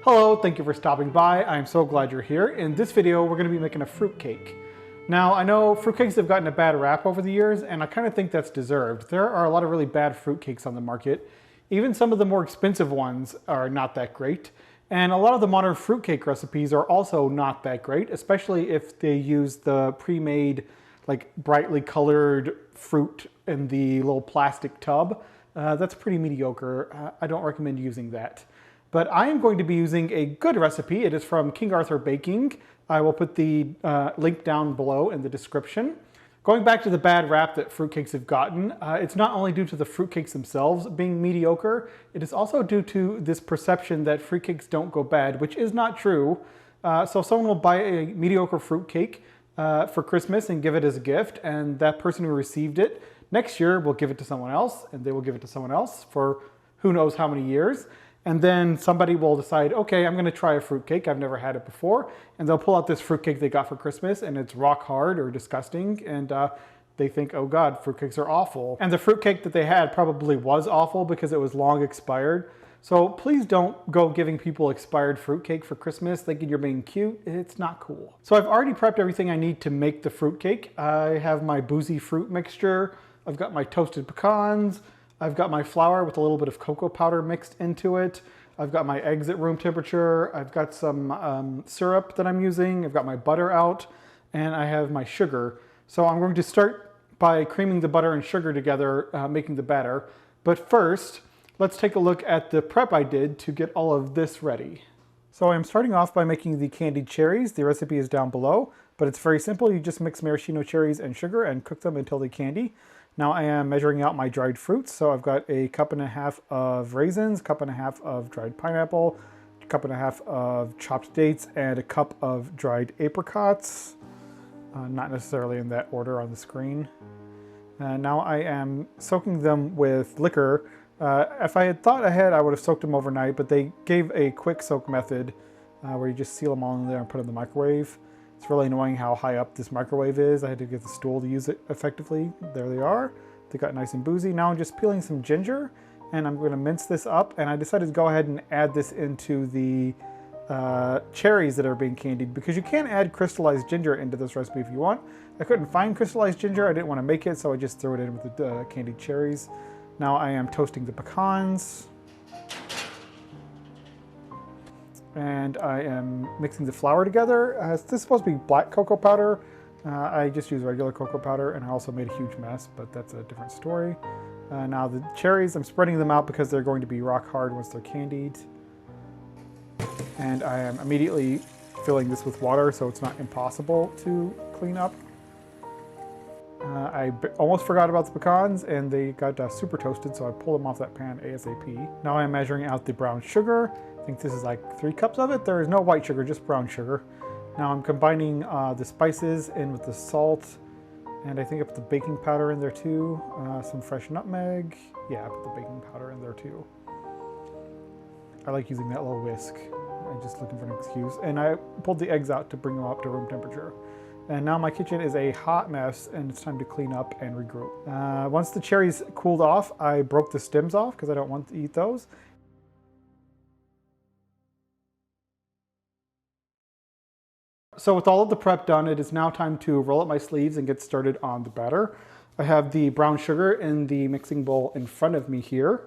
Hello, thank you for stopping by. I'm so glad you're here. In this video, we're going to be making a fruitcake. Now, I know fruitcakes have gotten a bad rap over the years, and I kind of think that's deserved. There are a lot of really bad fruitcakes on the market. Even some of the more expensive ones are not that great. And a lot of the modern fruitcake recipes are also not that great, especially if they use the pre-made, like brightly colored fruit in the little plastic tub. That's pretty mediocre. I don't recommend using that. But I am going to be using a good recipe. It is from King Arthur Baking. I will put the link down below in the description. Going back to the bad rap that fruitcakes have gotten, it's not only due to the fruitcakes themselves being mediocre, it is also due to this perception that fruitcakes don't go bad, which is not true. So someone will buy a mediocre fruitcake for Christmas and give it as a gift, and that person who received it next year will give it to someone else, and they will give it to someone else for who knows how many years. And then somebody will decide, okay, I'm gonna try a fruitcake. I've never had it before. And they'll pull out this fruitcake they got for Christmas and it's rock hard or disgusting. And they think, oh God, fruitcakes are awful. And the fruitcake that they had probably was awful because it was long expired. So please don't go giving people expired fruitcake for Christmas thinking you're being cute. It's not cool. So I've already prepped everything I need to make the fruitcake. I have my Boozy fruit mixture. I've got my toasted pecans. I've got my flour with a little bit of cocoa powder mixed into it. I've got my eggs at room temperature. I've got some syrup that I'm using. I've got my butter out, and I have my sugar. So I'm going to start by creaming the butter and sugar together, making the batter. But first, let's take a look at the prep I did to get all of this ready. So I'm starting off by making the candied cherries. The recipe is down below, but it's very simple. You just mix maraschino cherries and sugar and cook them until they candy. Now I am measuring out my dried fruits. So I've got a 1.5 cups of raisins, 1.5 cups of dried pineapple, 1.5 cups of chopped dates, and 1 cup of dried apricots. Not necessarily in that order on the screen. Now I am soaking them with liquor. If I had thought ahead, I would have soaked them overnight, but they gave a quick soak method where you just seal them all in there and put it in the microwave. It's really annoying how high up this microwave is. I had to get the stool to use it effectively. There they are. They got nice and boozy. Now I'm just peeling some ginger and I'm going to mince this up, and I decided to go ahead and add this into the cherries that are being candied, because you can add crystallized ginger into this recipe if you want. I couldn't find crystallized ginger. I didn't want to make it, so I just threw it in with the candied cherries. Now I am toasting the pecans. And I am mixing the flour together. This is supposed to be black cocoa powder. I just use regular cocoa powder, and I also made a huge mess, but that's a different story. Now the cherries, I'm spreading them out because they're going to be rock hard once they're candied. And I am immediately filling this with water so it's not impossible to clean up. I almost forgot about the pecans, and they got super toasted, so I pulled them off that pan ASAP. Now I'm measuring out the brown sugar. I think this is like 3 cups of it. There is no white sugar, just brown sugar. Now I'm combining the spices in with the salt, and I think I put the baking powder in there too. Some fresh nutmeg. Yeah, I put the baking powder in there too. I like using that little whisk. I'm just looking for an excuse. And I pulled the eggs out to bring them up to room temperature. And now my kitchen is a hot mess, and it's time to clean up and regroup. Once the cherries cooled off, I broke the stems off because I don't want to eat those. So with all of the prep done, it is now time to roll up my sleeves and get started on the batter. I have the brown sugar in the mixing bowl in front of me here.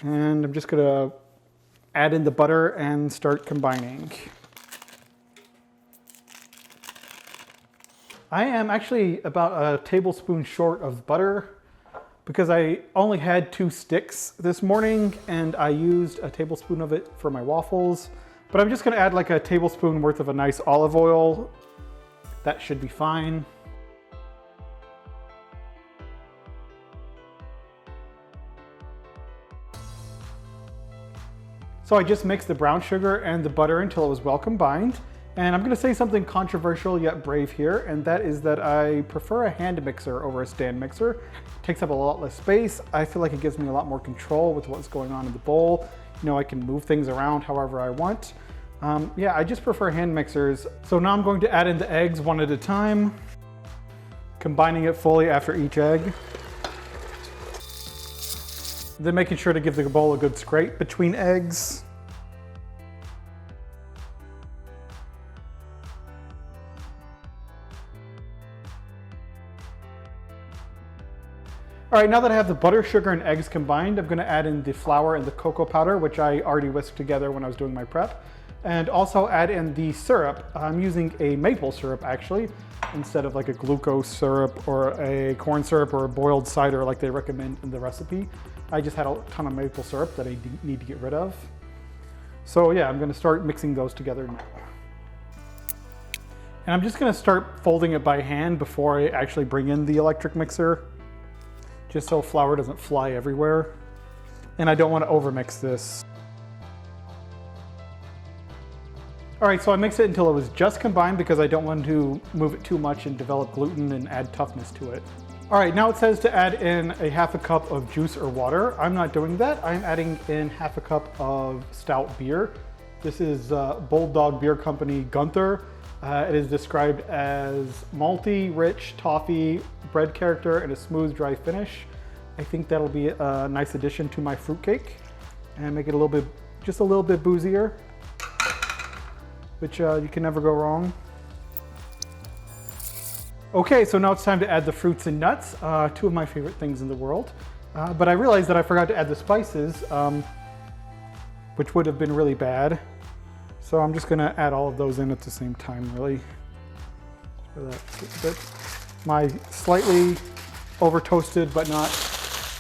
And I'm just gonna add in the butter and start combining. I am actually about a tablespoon short of butter because I only had 2 sticks this morning, and I used a tablespoon of it for my waffles. But I'm just gonna add like a tablespoon worth of a nice olive oil. That should be fine. So I just mixed the brown sugar and the butter until it was well combined. And I'm gonna say something controversial yet brave here, and that is that I prefer a hand mixer over a stand mixer. It takes up a lot less space. I feel like it gives me a lot more control with what's going on in the bowl. You know, I can move things around however I want. Yeah, I just prefer hand mixers. So now I'm going to add in the eggs one at a time, combining it fully after each egg. Then making sure to give the bowl a good scrape between eggs. All right, now that I have the butter, sugar, and eggs combined, I'm gonna add in the flour and the cocoa powder, which I already whisked together when I was doing my prep. And also add in the syrup. I'm using a maple syrup actually, instead of like a glucose syrup or a corn syrup or a boiled cider like they recommend in the recipe. I just had a ton of maple syrup that I need to get rid of. So yeah, I'm gonna start mixing those together now. And I'm just gonna start folding it by hand before I actually bring in the electric mixer, just so flour doesn't fly everywhere. And I don't want to overmix this. All right, so I mixed it until it was just combined because I don't want to move it too much and develop gluten and add toughness to it. All right, now it says to add in a half a cup of juice or water. I'm not doing that. I'm adding in half a cup of stout beer. This is Bulldog Beer Company Gunther. It is described as malty, rich, toffee, bread character, and a smooth, dry finish. I think that'll be a nice addition to my fruitcake and make it a little bit, just a little bit boozier, which you can never go wrong. Okay, so now it's time to add the fruits and nuts, two of my favorite things in the world. But I realized that I forgot to add the spices, which would have been really bad. So I'm just gonna add all of those in at the same time, really. My slightly over toasted, but not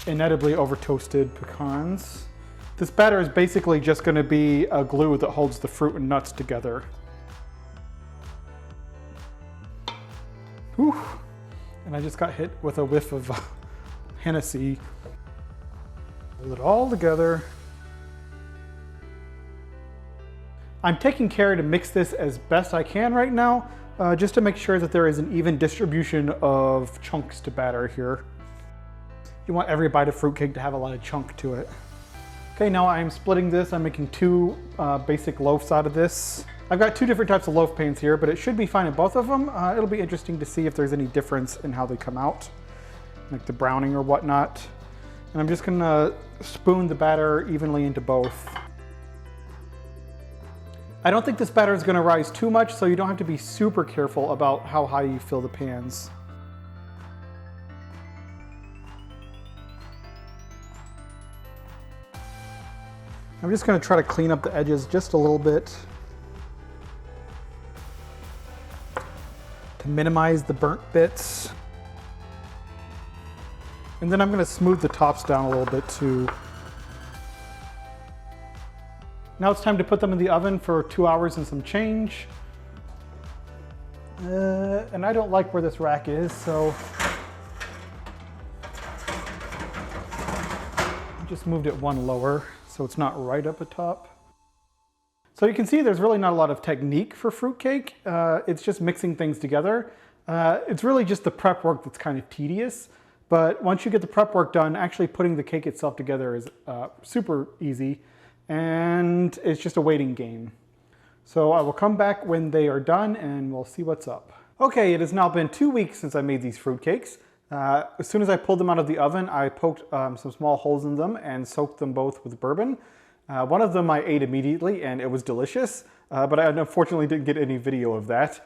inedibly over toasted pecans. This batter is basically just gonna be a glue that holds the fruit and nuts together. Whew. And I just got hit with a whiff of Hennessy. Hold it all together. I'm taking care to mix this as best I can right now, just to make sure that there is an even distribution of chunks to batter here. You want every bite of fruitcake to have a lot of chunk to it. Okay, now I'm splitting this. I'm making two basic loaves out of this. I've got two different types of loaf pans here, but it should be fine in both of them. It'll be interesting to see if there's any difference in how they come out, like the browning or whatnot. And I'm just gonna spoon the batter evenly into both. I don't think this batter is gonna rise too much, so you don't have to be super careful about how high you fill the pans. I'm just gonna try to clean up the edges just a little bit to minimize the burnt bits. And then I'm gonna smooth the tops down a little bit too. Now it's time to put them in the oven for 2 hours and some change. And I don't like where this rack is, so I just moved it one lower so it's not right up atop. So you can see there's really not a lot of technique for fruitcake. It's just mixing things together. It's really just the prep work that's kind of tedious. But once you get the prep work done, actually putting the cake itself together is super easy. And it's just a waiting game. So I will come back when they are done and we'll see what's up. Okay, it has now been 2 weeks since I made these fruitcakes. As soon as I pulled them out of the oven, I poked some small holes in them and soaked them both with bourbon. One of them I ate immediately and it was delicious, but I unfortunately didn't get any video of that.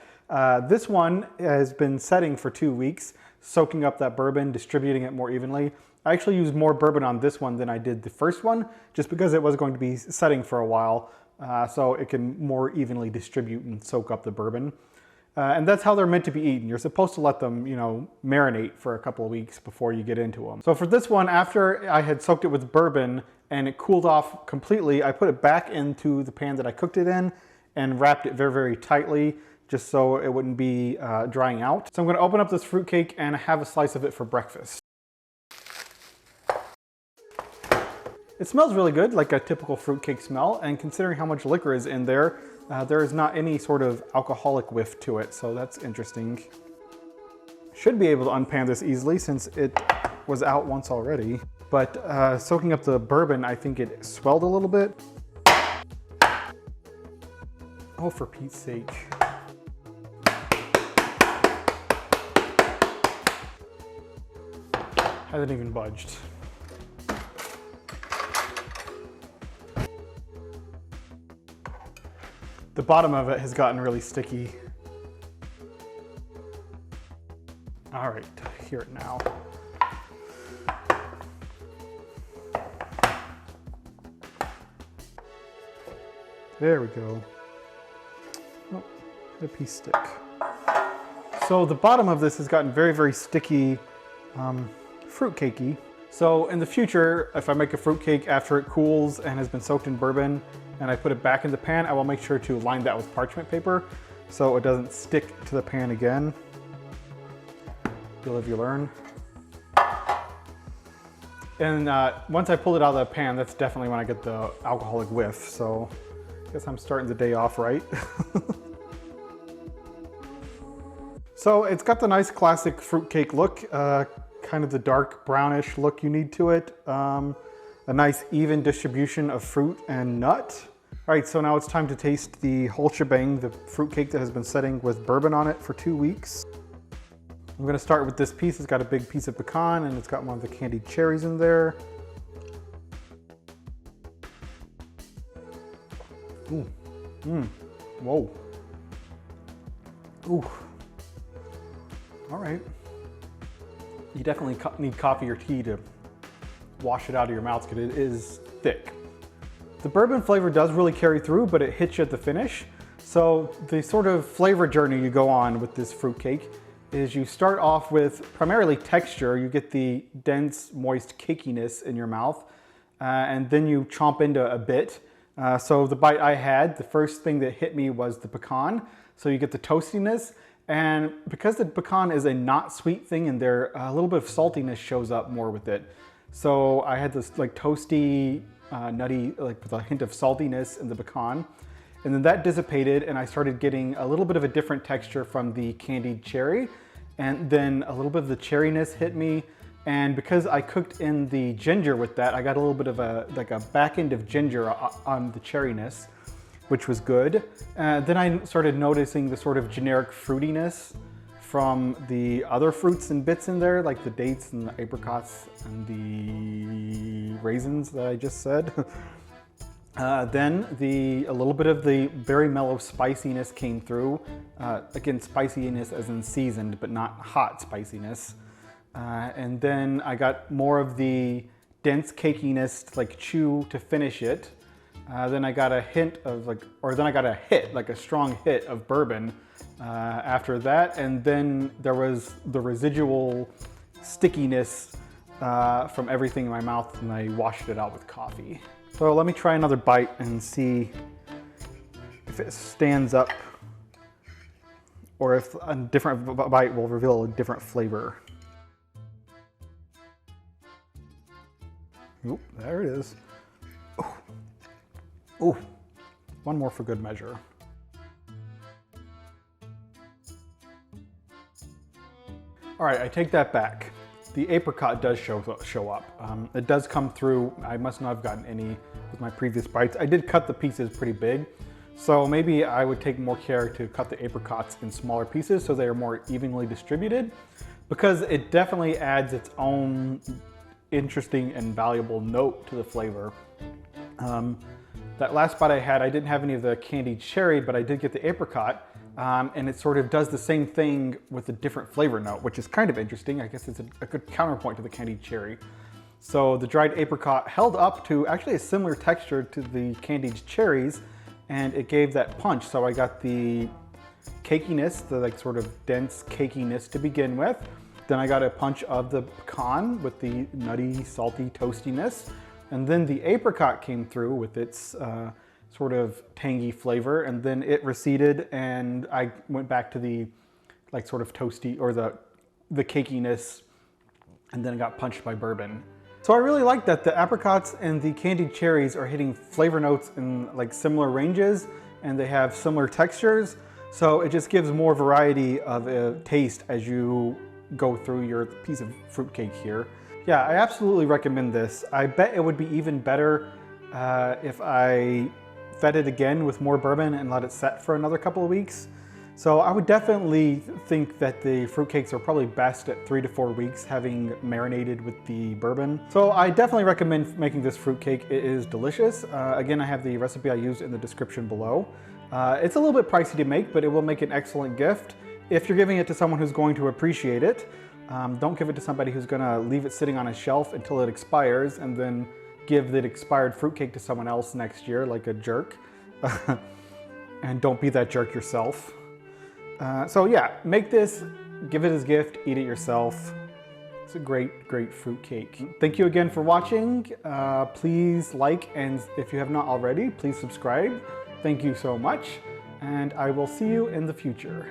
This one has been setting for 2 weeks, soaking up that bourbon, distributing it more evenly. I actually used more bourbon on this one than I did the first one, just because it was going to be setting for a while, so it can more evenly distribute and soak up the bourbon. And that's how they're meant to be eaten. You're supposed to let them, marinate for a couple of weeks before you get into them. So for this one, after I had soaked it with bourbon and it cooled off completely, I put it back into the pan that I cooked it in and wrapped it very, very tightly, just so it wouldn't be drying out. So I'm gonna open up this fruitcake and have a slice of it for breakfast. It smells really good, like a typical fruitcake smell, and considering how much liquor is in there, there is not any sort of alcoholic whiff to it, so that's interesting. Should be able to unpan this easily since it was out once already, but soaking up the bourbon, I think it swelled a little bit. Oh, for Pete's sake. Hasn't even budged. The bottom of it has gotten really sticky. All right, hear it now. There we go. Oh, a piece stick. So the bottom of this has gotten very, very sticky, fruitcakey. So in the future, if I make a fruitcake after it cools and has been soaked in bourbon and I put it back in the pan, I will make sure to line that with parchment paper so it doesn't stick to the pan again. You live, you learn. And once I pull it out of the pan, that's definitely when I get the alcoholic whiff. So I guess I'm starting the day off right. So it's got the nice classic fruitcake look, kind of the dark brownish look you need to it. A nice even distribution of fruit and nut. All right, so now it's time to taste the whole shebang, the fruitcake that has been setting with bourbon on it for 2 weeks. I'm gonna start with this piece. It's got a big piece of pecan and it's got one of the candied cherries in there. Ooh, whoa. Ooh. All right. You definitely need coffee or tea to wash it out of your mouth because it is thick. The bourbon flavor does really carry through, but it hits you at the finish. So the sort of flavor journey you go on with this fruitcake is you start off with primarily texture. You get the dense, moist cakiness in your mouth, and then you chomp into a bit. So the bite I had, the first thing that hit me was the pecan. So you get the toastiness. And because the pecan is a not sweet thing in there, a little bit of saltiness shows up more with it. So I had this like toasty, nutty, like with a hint of saltiness in the pecan. And then that dissipated and I started getting a little bit of a different texture from the candied cherry. And then a little bit of the cherryness hit me. And because I cooked in the ginger with that, I got a little bit of a back end of ginger on the cherryness, which was good. Then I started noticing the sort of generic fruitiness from the other fruits and bits in there, like the dates and the apricots and the raisins that I just said. Then a little bit of the very mellow spiciness came through. Again, spiciness as in seasoned, but not hot spiciness. And then I got more of the dense cakiness to like chew to finish it. Then I got a hint of then I got a hit, like a strong hit of bourbon after that. And then there was the residual stickiness from everything in my mouth and I washed it out with coffee. So let me try another bite and see if it stands up or if a different bite will reveal a different flavor. Oop, there it is. Ooh, one more for good measure. All right, I take that back. The apricot does show up. It does come through. I must not have gotten any with my previous bites. I did cut the pieces pretty big, so maybe I would take more care to cut the apricots in smaller pieces so they are more evenly distributed, because it definitely adds its own interesting and valuable note to the flavor. That last bite I had, I didn't have any of the candied cherry, but I did get the apricot, and it sort of does the same thing with a different flavor note, which is kind of interesting. I guess it's a good counterpoint to the candied cherry. So the dried apricot held up to actually a similar texture to the candied cherries, and it gave that punch. So I got the cakiness, the like sort of dense cakiness to begin with. Then I got a punch of the pecan with the nutty, salty toastiness. And then the apricot came through with its sort of tangy flavor, and then it receded and I went back to the like sort of toasty or the cakiness, and then it got punched by bourbon. So I really like that the apricots and the candied cherries are hitting flavor notes in like similar ranges and they have similar textures. So it just gives more variety of a taste as you go through your piece of fruitcake here. Yeah, I absolutely recommend this. I bet it would be even better if I fed it again with more bourbon and let it set for another couple of weeks. So I would definitely think that the fruitcakes are probably best at 3 to 4 weeks having marinated with the bourbon. So I definitely recommend making this fruitcake. It is delicious. Again, I have the recipe I used in the description below. It's a little bit pricey to make, but it will make an excellent gift if you're giving it to someone who's going to appreciate it. Don't give it to somebody who's gonna leave it sitting on a shelf until it expires and then give the expired fruitcake to someone else next year like a jerk. And don't be that jerk yourself. So yeah, make this, give it as a gift, eat it yourself. It's a great, great fruitcake. Thank you again for watching. Please like, and if you have not already, please subscribe. Thank you so much, and I will see you in the future.